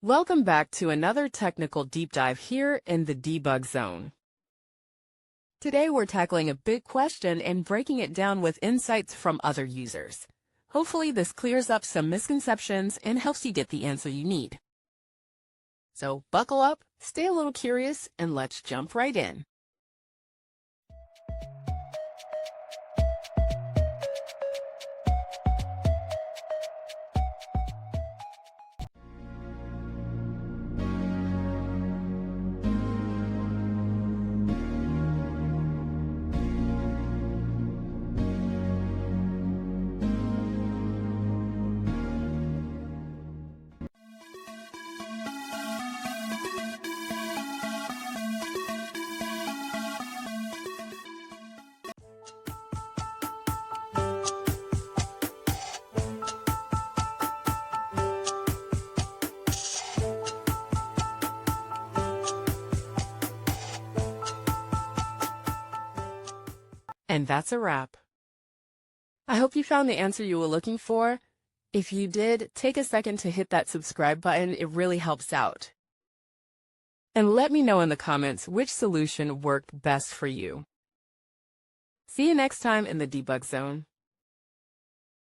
Welcome back to another technical deep dive here in the debug zone. Today we're tackling a big question and breaking it down with insights from other users. Hopefully this clears up some misconceptions and helps you get the answer you need. So buckle up, stay a little curious, and let's jump right in. And that's a wrap. I hope you found the answer you were looking for. If you did, take a second to hit that subscribe button. It really helps out. And let me know in the comments which solution worked best for you. See you next time in the debug zone.